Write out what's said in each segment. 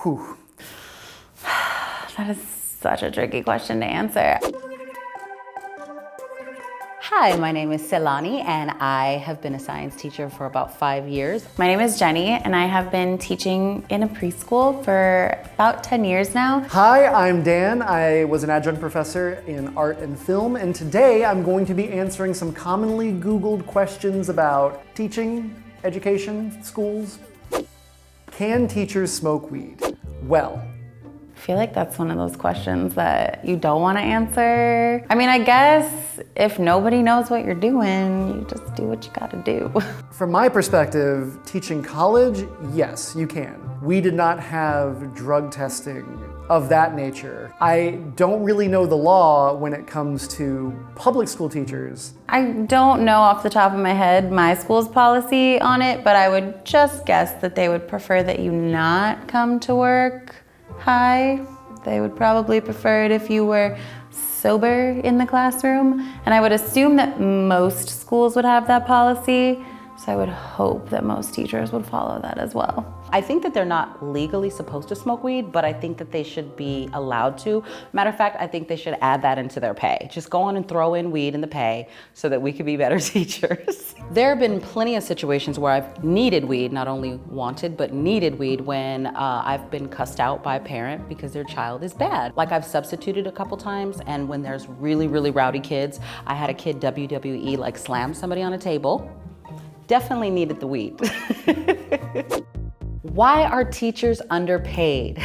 Whew. That is such a tricky question to answer. Hi, my name is Tselane, and I have been a science teacher for about 5 years. My name is Jenny, and I have been teaching in a preschool for about 10 years now. Hi, I'm Dan. I was an adjunct professor in art and film, and today I'm going to be answering some commonly Googled questions about teaching, education, schools. Can teachers smoke weed? Well, I feel like that's one of those questions that you don't want to answer. I mean, I guess if nobody knows what you're doing, you just do what you gotta do. from my perspective, teaching college, yes, you can. We did not have drug testing of that nature. I don't really know the law when it comes to public school teachers. I don't know off the top of my head my school's policy on it, but I would just guess that they would prefer that you not come to work high. They would probably prefer it if you were sober in the classroom. And I would assume that most schools would have that policy. So I would hope that most teachers would follow that as well. I think that they're not legally supposed to smoke weed, but I think that they should be allowed to. Matter of fact, I think they should add that into their pay. Just go on and throw in weed in the pay so that we could be better teachers. There have been plenty of situations where I've needed weed, not only wanted, but needed weed when I've been cussed out by a parent because their child is bad. Like I've substituted a couple times, and when there's really, really rowdy kids, I had a kid WWE like slam somebody on a table. Definitely needed the weed. Why are teachers underpaid?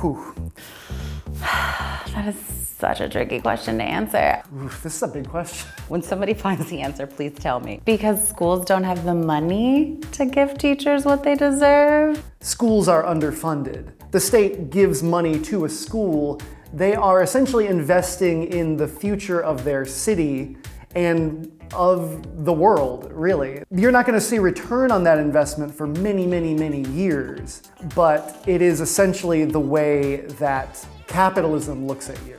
Whew. That is such a tricky question to answer. Oof, this is a big question. When somebody finds the answer, please tell me. Because schools don't have the money to give teachers what they deserve? Schools are underfunded. The state gives money to a school. They are essentially investing in the future of their city and of the world, really. You're not gonna see return on that investment for many, many, many years, but it is essentially the way that capitalism looks at you.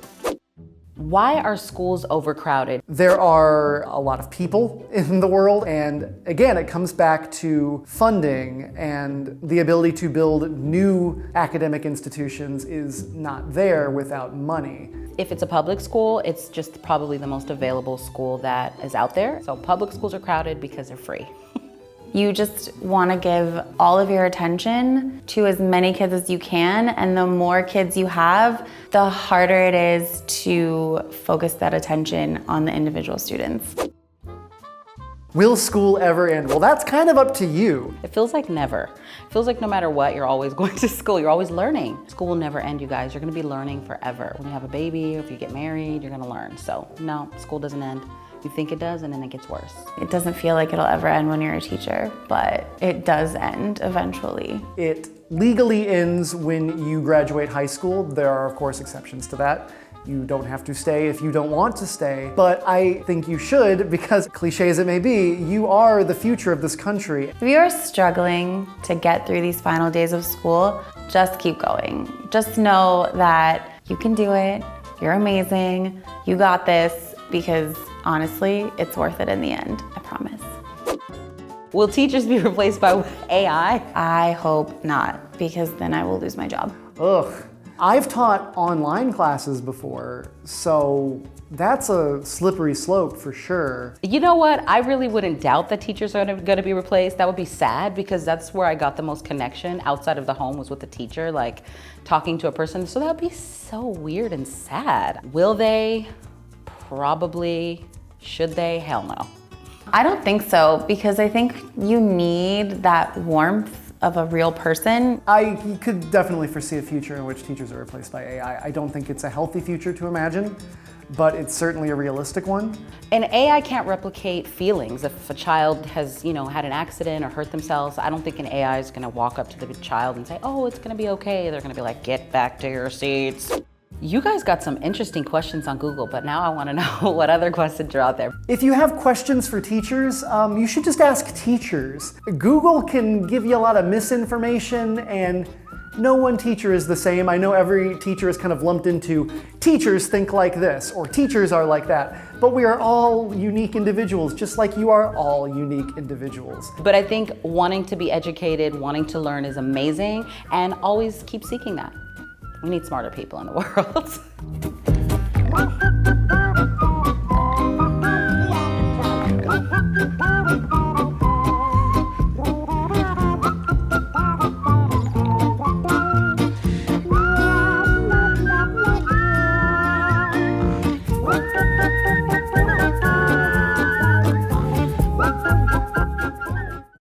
Why are schools overcrowded? There are a lot of people in the world, and again, it comes back to funding, and the ability to build new academic institutions is not there without money. If it's a public school, it's just probably the most available school that is out there. So public schools are crowded because they're free. You just want to give all of your attention to as many kids as you can, and the more kids you have, the harder it is to focus that attention on the individual students. Will school ever end? Well, that's kind of up to you. It feels like never. It feels like no matter what, you're always going to school. You're always learning. School will never end, you guys. You're gonna be learning forever. When you have a baby, or if you get married, you're gonna learn. So no, school doesn't end. You think it does, and then it gets worse. It doesn't feel like it'll ever end when you're a teacher, but it does end eventually. It legally ends when you graduate high school. There are, of course, exceptions to that. You don't have to stay if you don't want to stay, but I think you should because, cliche as it may be, you are the future of this country. If you are struggling to get through these final days of school, just keep going. Just know that you can do it, you're amazing, you got this, because honestly, it's worth it in the end, I promise. Will teachers be replaced by AI? I hope not, because then I will lose my job. Ugh. I've taught online classes before, so that's a slippery slope for sure. You know what? I really wouldn't doubt that teachers are gonna be replaced. That would be sad because that's where I got the most connection outside of the home was with the teacher, like talking to a person. So that would be so weird and sad. Will they? Probably. Should they? Hell no. I don't think so, because I think you need that warmth of a real person. I could definitely foresee a future in which teachers are replaced by AI. I don't think it's a healthy future to imagine, but it's certainly a realistic one. And AI can't replicate feelings. If a child has, had an accident or hurt themselves, I don't think an AI is gonna walk up to the child and say, oh, it's gonna be okay. They're gonna be like, get back to your seats. You guys got some interesting questions on Google, but now I want to know what other questions are out there. If you have questions for teachers, you should just ask teachers. Google can give you a lot of misinformation, and No one teacher is the same. I know every teacher is kind of lumped into teachers think like this or teachers are like that, but we are all unique individuals, just like you are all unique individuals. But I think wanting to be educated, wanting to learn is amazing, and always keep seeking that. We need smarter people in the world.